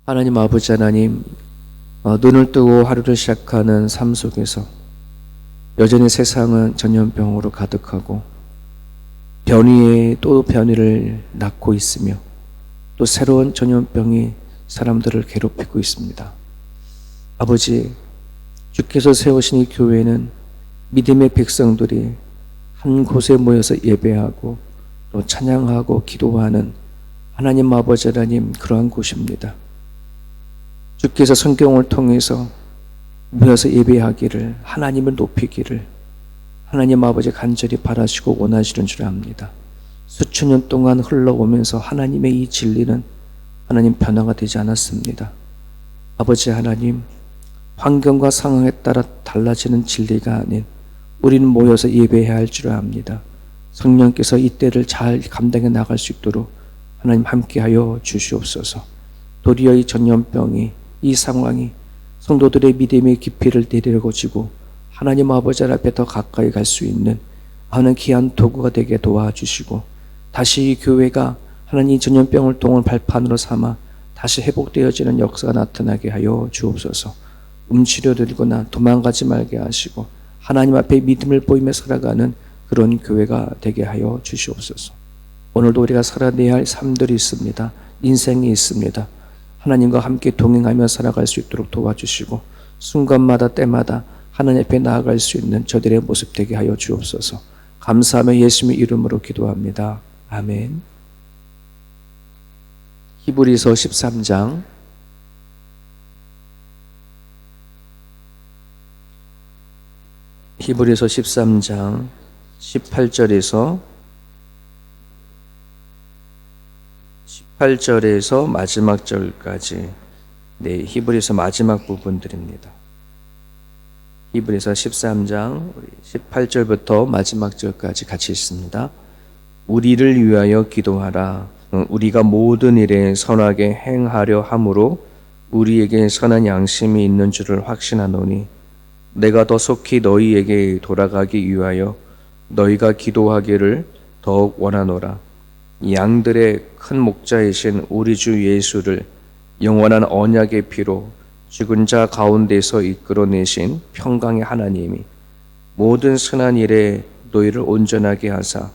하나님 아버지 하나님, 눈을 뜨고 하루를 시작하는 삶 속에서 여전히 세상은 전염병으로 가득하고 변이에 또 변이를 낳고 있으며 또 새로운 전염병이 사람들을 괴롭히고 있습니다. 아버지, 주께서 세우신 이 교회는 믿음의 백성들이 한 곳에 모여서 예배하고 또 찬양하고 기도하는 하나님 아버지 하나님, 그러한 곳입니다. 주께서 성경을 통해서 모여서 예배하기를, 하나님을 높이기를 하나님 아버지 간절히 바라시고 원하시는 줄 압니다. 수천 년 동안 흘러오면서 하나님의 이 진리는 하나님 변화가 되지 않았습니다. 아버지 하나님, 환경과 상황에 따라 달라지는 진리가 아닌 우리는 모여서 예배해야 할 줄 압니다. 성령께서 이 때를 잘 감당해 나갈 수 있도록 하나님 함께하여 주시옵소서. 도리어 이 전염병이, 이 상황이 성도들의 믿음의 깊이를 내리려고 지고 하나님 아버지 앞에 더 가까이 갈 수 있는 하는 귀한 도구가 되게 도와주시고, 다시 이 교회가 하나님 이 전염병을 통한 발판으로 삼아 다시 회복되어지는 역사가 나타나게 하여 주옵소서. 움츠려들거나 도망가지 말게 하시고 하나님 앞에 믿음을 보이며 살아가는 그런 교회가 되게 하여 주시옵소서. 오늘도 우리가 살아내야 할 삶들이 있습니다. 인생이 있습니다. 하나님과 함께 동행하며 살아갈 수 있도록 도와주시고 순간마다 때마다 하나님 앞에 나아갈 수 있는 저들의 모습 되게 하여 주옵소서. 감사하며 예수님의 이름으로 기도합니다. 아멘. 히브리서 13장 히브리서 13장 18절에서 마지막 절까지, 히브리서 마지막 부분들입니다. 히브리서 13장 18절부터 마지막 절까지 같이 있습니다. 우리를 위하여 기도하라. 우리가 모든 일에 선하게 행하려 함으로 우리에게 선한 양심이 있는 줄을 확신하노니, 내가 더 속히 너희에게 돌아가기 위하여 너희가 기도하기를 더욱 원하노라. 양들의 큰 목자이신 우리 주 예수를 영원한 언약의 피로 죽은 자 가운데서 이끌어내신 평강의 하나님이 모든 선한 일에 너희를 온전하게 하사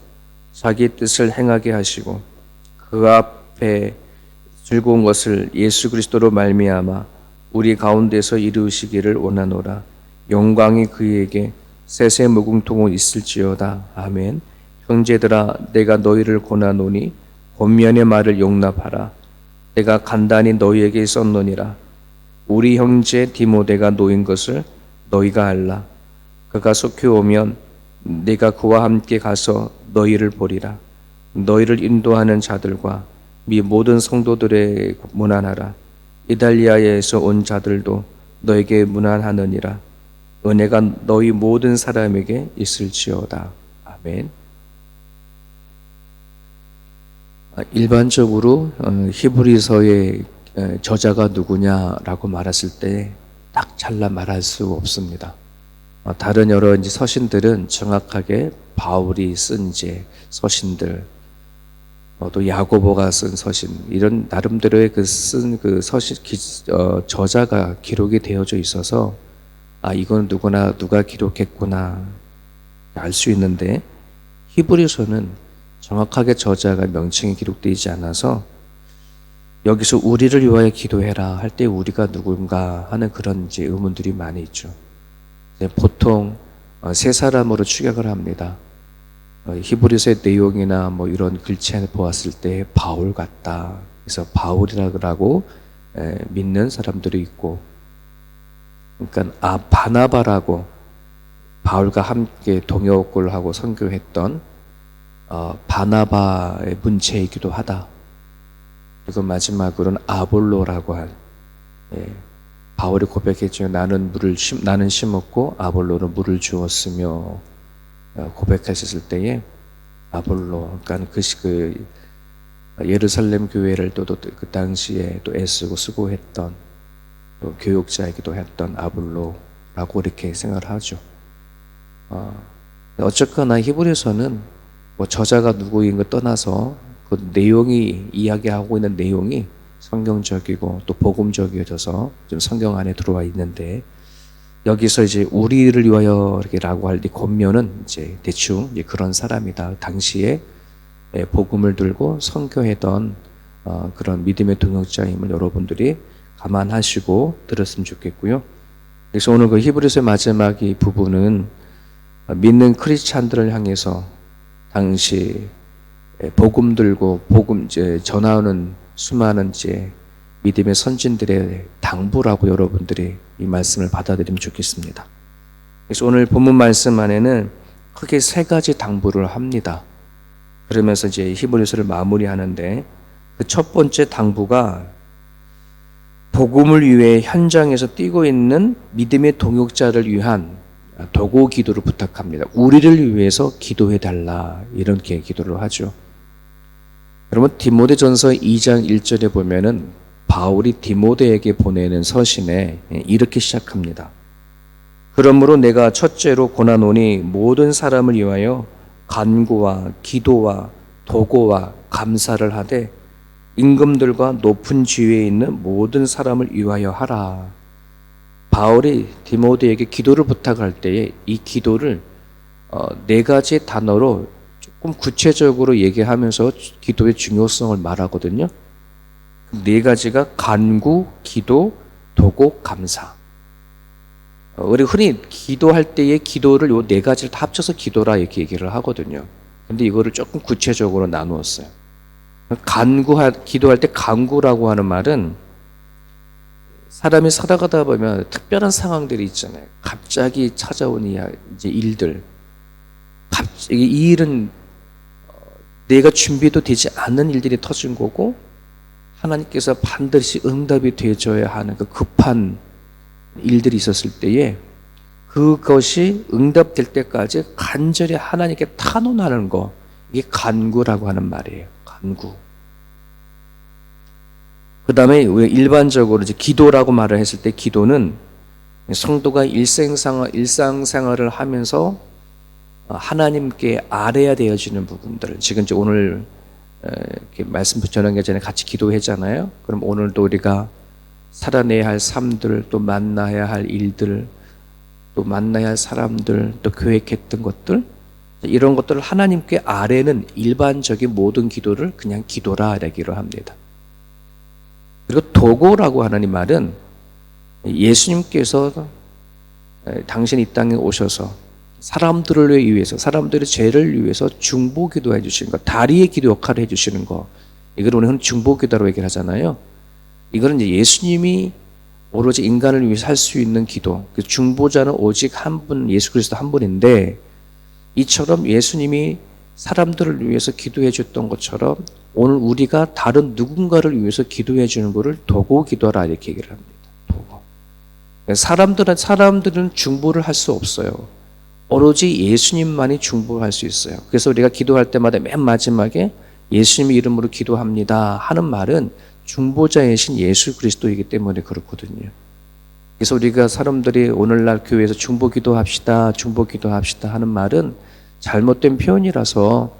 자기 뜻을 행하게 하시고 그 앞에 즐거운 것을 예수 그리스도로 말미암아 우리 가운데서 이루시기를 원하노라. 영광이 그에게 세세 무궁통은 있을지어다. 아멘. 형제들아, 내가 너희를 권하노니 권면의 말을 용납하라. 내가 간단히 너희에게 썼노니라. 우리 형제 디모데가 놓인 것을 너희가 알라. 그가 속히 오면 내가 그와 함께 가서 너희를 보리라. 너희를 인도하는 자들과 미 모든 성도들의 문안하라. 이달리아에서 온 자들도 너에게 문안하느니라. 은혜가 너희 모든 사람에게 있을지어다. 아멘. 일반적으로 히브리서의 저자가 누구냐라고 말했을 때 딱 잘라 말할 수 없습니다. 다른 여러 서신들은 정확하게 바울이 쓴 서신들, 또 야고보가 쓴 서신, 이런 나름대로의 쓴 서신 저자가 기록이 되어져 있어서 이건 누가 기록했구나 알 수 있는데, 히브리서는 정확하게 저자가 명칭이 기록되지 않아서 여기서 우리를 위하여 기도해라 할 때 우리가 누군가 하는 그런 의문들이 많이 있죠. 보통 세 사람으로 추격을 합니다. 히브리서의 내용이나 이런 글체를 보았을 때 바울 같다. 그래서 바울이라고 믿는 사람들이 있고, 그러니까 바나바라고 바울과 함께 동역을 하고 선교했던 바나바의 문체이기도 하다. 그리고 마지막으로는 아볼로라고 한, 바울이 고백했죠. 나는 심었고 아볼로는 물을 주었으며 고백하셨을 때에 아볼로, 그러니까 그 예루살렘 교회를 또 그 당시에 또 애쓰고 수고했던 또 교육자이기도 했던 아볼로라고 이렇게 생각을 하죠. 어쨌거나 히브리서는 저자가 누구인 걸 떠나서 그 내용이 이야기하고 있는 내용이 성경적이고 또 복음적이어져서 좀 성경 안에 들어와 있는데, 여기서 이제 우리를 위하여 이렇게라고 할 때 권면은 이제 대충 이제 그런 사람이다. 당시에 복음을 들고 선교했던 그런 믿음의 동역자임을 여러분들이 감안하시고 들었으면 좋겠고요. 그래서 오늘 그 히브리서의 마지막 이 부분은 믿는 크리스찬들을 향해서 당시 복음 들고 복음 이제 전하는 수많은 이제 믿음의 선진들의 당부라고 여러분들이 이 말씀을 받아들이면 좋겠습니다. 그래서 오늘 본문 말씀 안에는 크게 세 가지 당부를 합니다. 그러면서 이제 히브리서를 마무리하는데, 그 첫 번째 당부가 복음을 위해 현장에서 뛰고 있는 믿음의 동역자를 위한 도고 기도를 부탁합니다. 우리를 위해서 기도해 달라, 이렇게 기도를 하죠. 여러분, 디모데전서 2장 1절에 보면은 바울이 디모데에게 보내는 서신에 이렇게 시작합니다. 그러므로 내가 첫째로 권하노니 모든 사람을 위하여 간구와 기도와 도고와 감사를 하되 임금들과 높은 지위에 있는 모든 사람을 위하여 하라. 바울이 디모데에게 기도를 부탁할 때에 이 기도를 네 가지 단어로 조금 구체적으로 얘기하면서 기도의 중요성을 말하거든요. 네 가지가 간구, 기도, 도고, 감사. 우리 흔히 기도할 때의 기도를 요 네 가지를 다 합쳐서 기도라 이렇게 얘기를 하거든요. 근데 이거를 조금 구체적으로 나누었어요. 기도할 때 간구라고 하는 말은 사람이 살아가다 보면 특별한 상황들이 있잖아요. 갑자기 찾아온 이제 일들. 갑자기 이 일은 내가 준비도 되지 않는 일들이 터진 거고, 하나님께서 반드시 응답이 되어줘야 하는 그 급한 일들이 있었을 때에 그것이 응답될 때까지 간절히 하나님께 탄원하는 거, 이게 간구라고 하는 말이에요. 간구. 그 다음에 일반적으로 이제 기도라고 말을 했을 때, 기도는 성도가 일상생활을 하면서 하나님께 아뢰야 되어지는 부분들. 지금 이제 오늘 이렇게 말씀 전하기 전에 같이 기도했잖아요. 그럼 오늘도 우리가 살아내야 할 삶들, 또 만나야 할 일들, 또 만나야 할 사람들, 또 계획했던 것들, 이런 것들을 하나님께 아뢰는 일반적인 모든 기도를 그냥 기도라 이라기로 합니다. 그리고 도고라고 하는 이 말은 예수님께서 당신 이 땅에 오셔서 사람들을 위해서, 사람들의 죄를 위해서 중보기도 해주시는 것, 다리의 기도 역할을 해주시는 것, 이걸 우리는 중보기도라고 얘기를 하잖아요. 이거는 이제 예수님이 오로지 인간을 위해서 할 수 있는 기도, 그 중보자는 오직 한 분, 예수 그리스도 한 분인데, 이처럼 예수님이 사람들을 위해서 기도해 줬던 것처럼 오늘 우리가 다른 누군가를 위해서 기도해 주는 것을 도고 기도라 이렇게 얘기를 합니다. 도고. 사람들은 중보를 할 수 없어요. 오로지 예수님만이 중보할 수 있어요. 그래서 우리가 기도할 때마다 맨 마지막에 예수님의 이름으로 기도합니다 하는 말은 중보자이신 예수 그리스도이기 때문에 그렇거든요. 그래서 우리가 사람들이 오늘날 교회에서 중보기도합시다 하는 말은 잘못된 표현이라서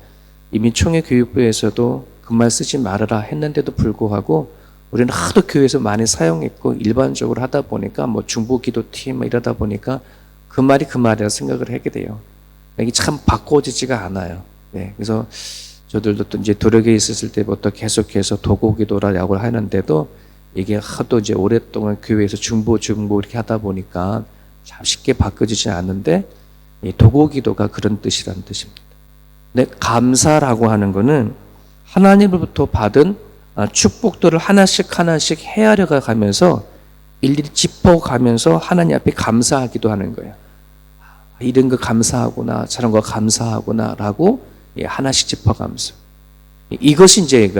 이미 총회교육부에서도 그 말 쓰지 말아라 했는데도 불구하고 우리는 하도 교회에서 많이 사용했고 일반적으로 하다 보니까 뭐 중보기도팀 이러다 보니까 그 말이 그 말이라 생각을 하게 돼요. 이게 참 바꿔지지가 않아요. 네, 그래서 저들도 또 이제 도력에 있었을 때부터 계속해서 도고기도라고 하는데도 이게 하도 이제 오랫동안 교회에서 중보 이렇게 하다 보니까 참 쉽게 바꿔지지 않는데, 이 도고기도가 그런 뜻이라는 뜻입니다. 근데 감사라고 하는 거는 하나님으로부터 받은 축복들을 하나씩 헤아려 가면서 일일이 짚어가면서 하나님 앞에 감사하기도 하는 거예요. 이런 거 감사하구나, 저런 거 감사하구나 라고 하나씩 짚어가면서, 이것이 이제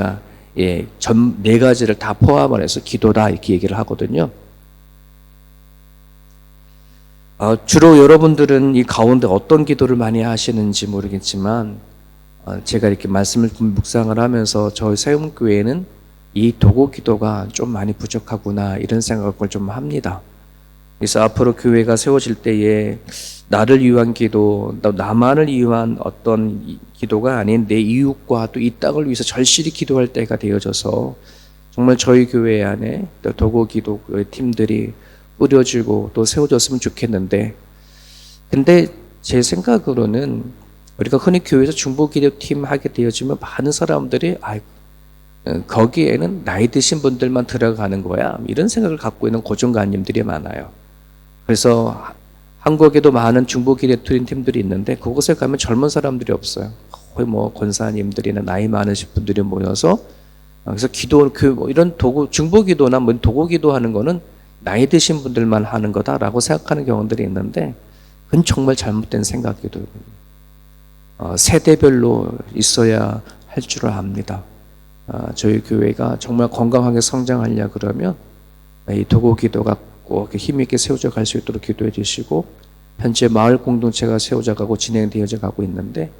전 네 가지를 다 포함을 해서 기도다 이렇게 얘기를 하거든요. 주로 여러분들은 이 가운데 어떤 기도를 많이 하시는지 모르겠지만, 제가 이렇게 말씀을 묵상을 하면서 저희 세움교회는 이 도고 기도가 좀 많이 부족하구나 이런 생각을 좀 합니다. 그래서 앞으로 교회가 세워질 때에 나를 위한 기도, 나만을 위한 어떤 기도가 아닌 내 이웃과 또 이 땅을 위해서 절실히 기도할 때가 되어져서 정말 저희 교회 안에 또 도고기도 팀들이 꾸려지고 또 세워졌으면 좋겠는데, 근데 제 생각으로는 우리가 흔히 교회에서 중보기도팀 하게 되어지면 많은 사람들이 거기에는 나이 드신 분들만 들어가는 거야, 이런 생각을 갖고 있는 고정관념들이 많아요. 그래서 한국에도 많은 중보기도팀 팀들이 있는데 그곳에 가면 젊은 사람들이 없어요. 거의 뭐 권사님들이나 나이 많으신 분들이 모여서, 그래서 이런 중보기도나 뭐 도고기도 하는 거는 나이 드신 분들만 하는 거다라고 생각하는 경우들이 있는데, 그건 정말 잘못된 생각이거든요. 세대별로 있어야 할 줄 압니다. 저희 교회가 정말 건강하게 성장하려 그러면 이 도고기도가 꼭 힘있게 세워져 갈 수 있도록 기도해 주시고, 현재 마을 공동체가 세워져 가고 진행되어져 가고 있는데,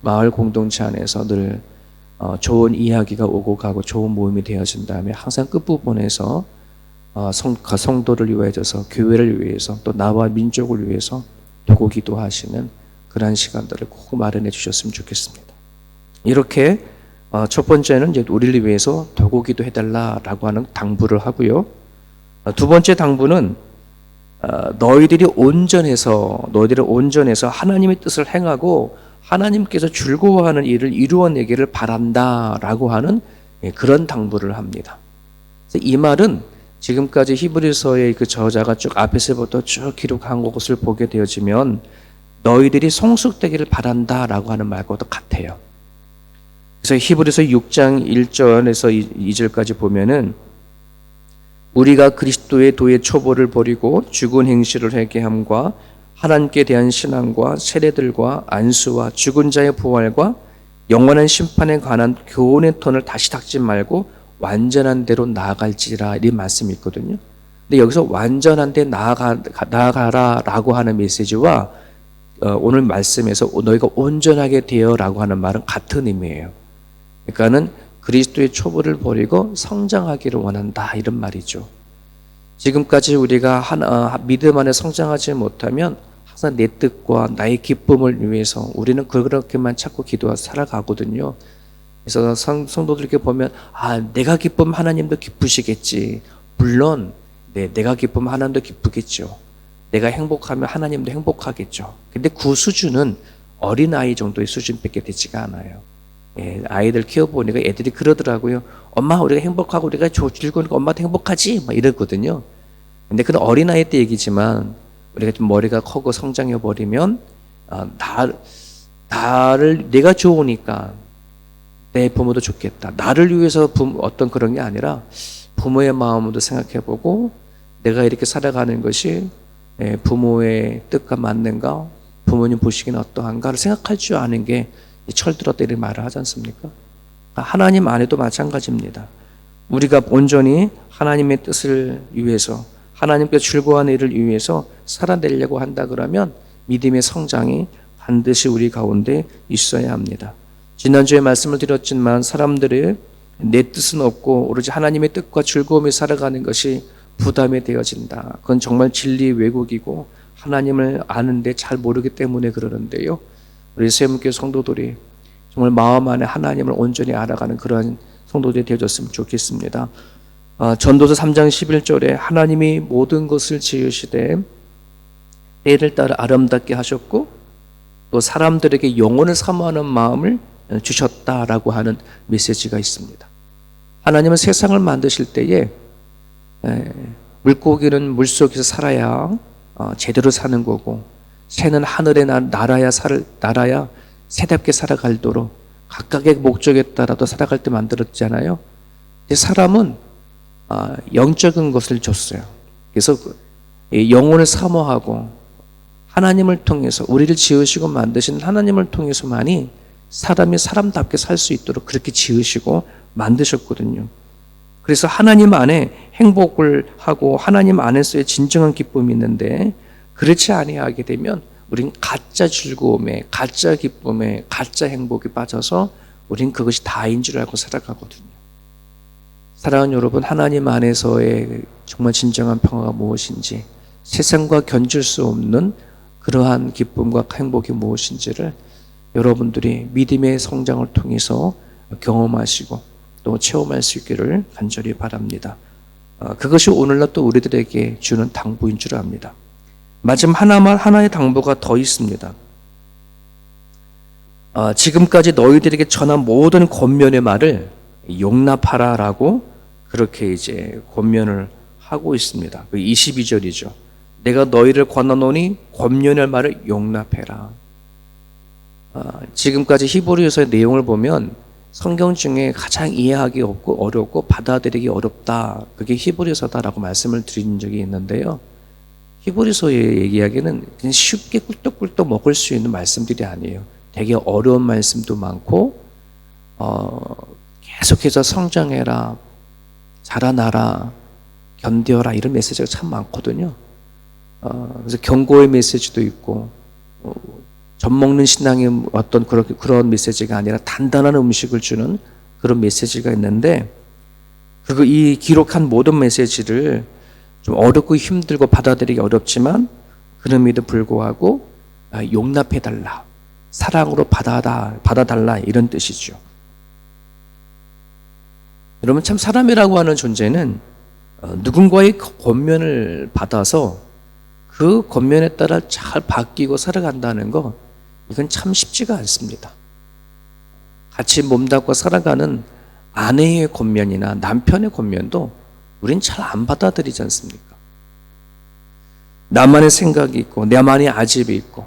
마을 공동체 안에서 늘 좋은 이야기가 오고 가고 좋은 모임이 되어진 다음에 항상 끝부분에서 성도를 위해서, 교회를 위해서, 또 나와 민족을 위해서 도고기도 하시는 그러한 시간들을 꼭 마련해 주셨으면 좋겠습니다. 이렇게 첫 번째는 이제 우리를 위해서 도고기도 해달라라고 하는 당부를 하고요. 두 번째 당부는 너희들이 온전해서 하나님의 뜻을 행하고 하나님께서 즐거워하는 일을 이루어내기를 바란다라고 하는 그런 당부를 합니다. 이 말은 지금까지 히브리서의 그 저자가 쭉 앞에서부터 쭉 기록한 것을 보게 되어지면 너희들이 성숙되기를 바란다라고 하는 말과도 같아요. 그래서 히브리서 6장 1절에서 2절까지 보면은 우리가 그리스도의 도의 초보를 버리고 죽은 행실을 회개함과 하나님께 대한 신앙과 세례들과 안수와 죽은 자의 부활과 영원한 심판에 관한 교훈의 톤을 다시 닦지 말고 완전한 대로 나아갈지라, 이 말씀이 있거든요. 근데 여기서 완전한 데 나아가라라고 하는 메시지와 오늘 말씀에서 너희가 온전하게 되어라고 하는 말은 같은 의미예요. 그러니까는 그리스도의 초보를 버리고 성장하기를 원한다, 이런 말이죠. 지금까지 우리가 믿음 안에 성장하지 못하면 항상 내 뜻과 나의 기쁨을 위해서 우리는 그렇게만 찾고 기도하고 살아가거든요. 그래서 성도들께 보면 내가 기쁘면 하나님도 기쁘시겠지. 물론 내가 기쁘면 하나님도 기쁘겠죠. 내가 행복하면 하나님도 행복하겠죠. 근데 그 수준은 어린아이 정도의 수준밖에 되지가 않아요. 아이들 키워보니까 애들이 그러더라고요. 엄마, 우리가 행복하고 우리가 즐거우니까 엄마도 행복하지? 막 이러거든요. 근데 그건 어린아이 때 얘기지만 우리가 좀 머리가 커고 성장해버리면 나를 내가 좋으니까 내 부모도 좋겠다. 나를 위해서 어떤 그런 게 아니라 부모의 마음도 생각해보고 내가 이렇게 살아가는 것이 부모의 뜻과 맞는가, 부모님 보시기는 어떠한가를 생각할 줄 아는 게 철들었다, 이렇게 말을 하지 않습니까? 하나님 안에도 마찬가지입니다. 우리가 온전히 하나님의 뜻을 위해서, 하나님께 즐거워하는 일을 위해서 살아내려고 한다 그러면 믿음의 성장이 반드시 우리 가운데 있어야 합니다. 지난주에 말씀을 드렸지만 사람들의 내 뜻은 없고 오로지 하나님의 뜻과 즐거움에 살아가는 것이 부담이 되어진다. 그건 정말 진리 왜곡이고 하나님을 아는데 잘 모르기 때문에 그러는데요. 우리 세문교회 성도들이 정말 마음 안에 하나님을 온전히 알아가는 그러한 성도들이 되어졌으면 좋겠습니다. 전도서 3장 11절에 하나님이 모든 것을 지으시되 때를 따라 아름답게 하셨고 또 사람들에게 영혼을 사모하는 마음을 주셨다라고 하는 메시지가 있습니다. 하나님은 세상을 만드실 때에 물고기는 물속에서 살아야 제대로 사는 거고, 새는 하늘에 날아야 새답게 살아갈도록 각각의 목적에 따라서 살아갈 때 만들었잖아요. 사람은 영적인 것을 줬어요. 그래서 영혼을 사모하고 하나님을 통해서 우리를 지으시고 만드신 하나님을 통해서만이 사람이 사람답게 살 수 있도록 그렇게 지으시고 만드셨거든요. 그래서 하나님 안에 행복을 하고 하나님 안에서의 진정한 기쁨이 있는데, 그렇지 아니하게 되면 우린 가짜 즐거움에, 가짜 기쁨에, 가짜 행복에 빠져서 우린 그것이 다인 줄 알고 살아가거든요. 사랑하는 여러분, 하나님 안에서의 정말 진정한 평화가 무엇인지, 세상과 견줄 수 없는 그러한 기쁨과 행복이 무엇인지를 여러분들이 믿음의 성장을 통해서 경험하시고 또 체험할 수 있기를 간절히 바랍니다. 그것이 오늘날 또 우리들에게 주는 당부인 줄 압니다. 마지막 하나의 당부가 더 있습니다. 지금까지 너희들에게 전한 모든 권면의 말을 용납하라라고 그렇게 이제 권면을 하고 있습니다. 그 22절이죠. 내가 너희를 권하노니 권면의 말을 용납해라. 지금까지 히브리서의 내용을 보면 성경 중에 가장 이해하기 어렵고 받아들이기 어렵다. 그게 히브리서다라고 말씀을 드린 적이 있는데요. 히브리서의 얘기하기는 그냥 쉽게 꿀떡꿀떡 먹을 수 있는 말씀들이 아니에요. 되게 어려운 말씀도 많고 계속해서 성장해라, 자라나라, 견뎌라 이런 메시지가 참 많거든요. 그래서 경고의 메시지도 있고 젖먹는 신앙의 어떤 그런 메시지가 아니라 단단한 음식을 주는 그런 메시지가 있는데 이 기록한 모든 메시지를 좀 어렵고 힘들고 받아들이기 어렵지만 그럼에도 불구하고 용납해달라, 사랑으로 받아달라 이런 뜻이죠. 여러분 참 사람이라고 하는 존재는 누군가의 권면을 받아서 그 권면에 따라 잘 바뀌고 살아간다는 거 이건 참 쉽지가 않습니다. 같이 몸담고 살아가는 아내의 권면이나 남편의 권면도 우린 잘 안 받아들이지 않습니까? 나만의 생각이 있고 나만의 아집이 있고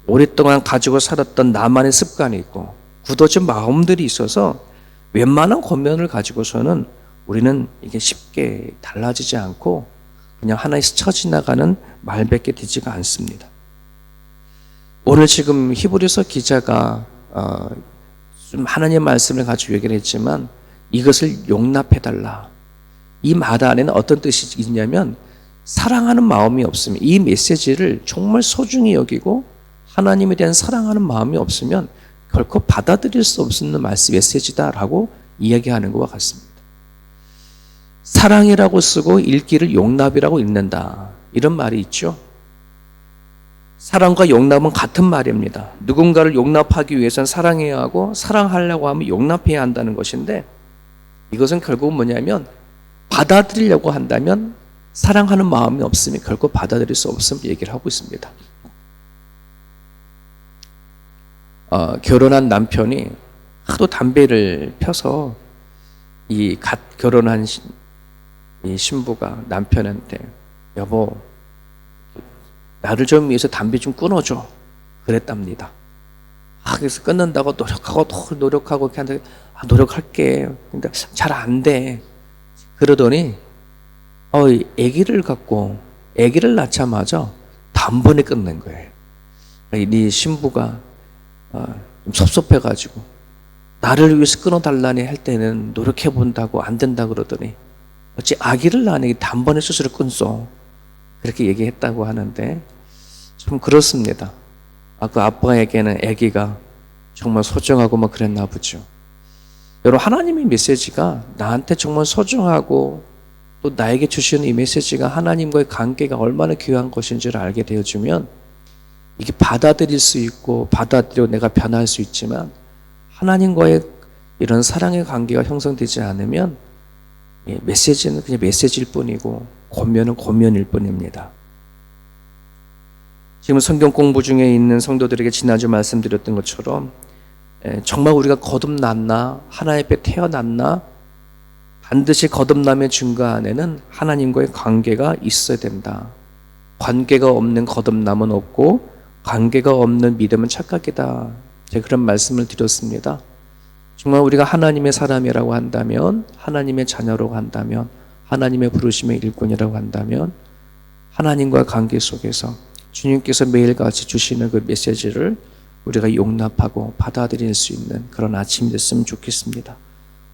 오랫동안 가지고 살았던 나만의 습관이 있고 굳어진 마음들이 있어서 웬만한 권면을 가지고서는 우리는 이게 쉽게 달라지지 않고 그냥 하나의 스쳐 지나가는 말밖에 되지가 않습니다. 오늘 지금 히브리서 기자가 좀 하나님의 말씀을 가지고 얘기를 했지만 이것을 용납해달라. 이 말 안에는 어떤 뜻이 있냐면 사랑하는 마음이 없으면 이 메시지를 정말 소중히 여기고 하나님에 대한 사랑하는 마음이 없으면 결코 받아들일 수 없는 메시지다라고 이야기하는 것과 같습니다. 사랑이라고 쓰고 읽기를 용납이라고 읽는다. 이런 말이 있죠. 사랑과 용납은 같은 말입니다. 누군가를 용납하기 위해서는 사랑해야 하고 사랑하려고 하면 용납해야 한다는 것인데 이것은 결국은 뭐냐면 받아들이려고 한다면 사랑하는 마음이 없으면 결코 받아들일 수 없음을 얘기를 하고 있습니다. 결혼한 남편이 하도 담배를 펴서 이 갓 결혼한 이 신부가 남편한테 여보 나를 좀 위해서 담배 좀 끊어줘 그랬답니다. 그래서 끊는다고 노력하고 이렇게 하는데 노력할게. 근데 잘 안 돼. 그러더니 아기를 낳자마자 단번에 끊는 거예요. 이 신부가 좀 섭섭해가지고 나를 위해서 끊어달라니 할 때는 노력해본다고 안 된다 그러더니 어찌 아기를 낳으니 단번에 스스로 끊소 그렇게 얘기했다고 하는데 좀 그렇습니다. 그 아빠에게는 아기가 정말 소중하고 뭐 그랬나 보죠. 여러분 하나님의 메시지가 나한테 정말 소중하고 또 나에게 주시는 이 메시지가 하나님과의 관계가 얼마나 귀한 것인지를 알게 되어주면 이게 받아들일 수 있고 받아들여 내가 변할 수 있지만 하나님과의 이런 사랑의 관계가 형성되지 않으면 메시지는 그냥 메시지일 뿐이고 권면은 권면일 뿐입니다. 지금 성경 공부 중에 있는 성도들에게 지난주 말씀드렸던 것처럼 정말 우리가 거듭났나 하나님 앞에 태어났나 반드시 거듭남의 증거 안에는 하나님과의 관계가 있어야 된다. 관계가 없는 거듭남은 없고 관계가 없는 믿음은 착각이다. 제가 그런 말씀을 드렸습니다. 정말 우리가 하나님의 사람이라고 한다면 하나님의 자녀라고 한다면 하나님의 부르심의 일꾼이라고 한다면 하나님과 관계 속에서 주님께서 매일같이 주시는 그 메시지를 우리가 용납하고 받아들일 수 있는 그런 아침이 됐으면 좋겠습니다.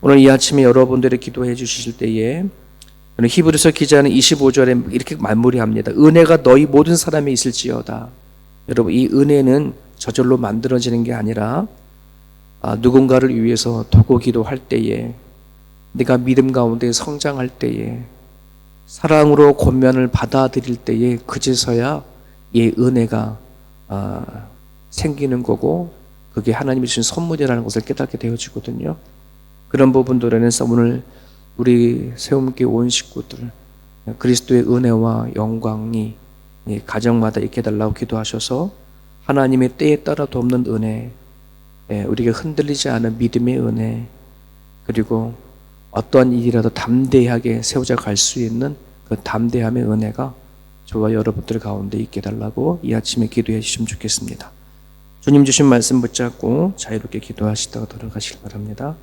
오늘 이 아침에 여러분들이 기도해 주실 때에 히브리서 기자는 25절에 이렇게 마무리합니다. 은혜가 너희 모든 사람에 있을지어다. 여러분 이 은혜는 저절로 만들어지는 게 아니라 누군가를 위해서 도고 기도할 때에 내가 믿음 가운데 성장할 때에 사랑으로 권면을 받아들일 때에 그제서야 이 은혜가 생기는 거고 그게 하나님이 주신 선물이라는 것을 깨닫게 되어지거든요. 그런 부분들에 대해서 오늘 우리 세움교회 온 식구들 그리스도의 은혜와 영광이 가정마다 있게 해달라고 기도하셔서 하나님의 때에 따라도 없는 은혜, 우리가 흔들리지 않은 믿음의 은혜, 그리고 어떠한 일이라도 담대하게 세워져 갈 수 있는 그 담대함의 은혜가 저와 여러분들 가운데 있게 해달라고 이 아침에 기도해 주시면 좋겠습니다. 주님 주신 말씀 붙잡고 자유롭게 기도하시다가 돌아가시기 바랍니다.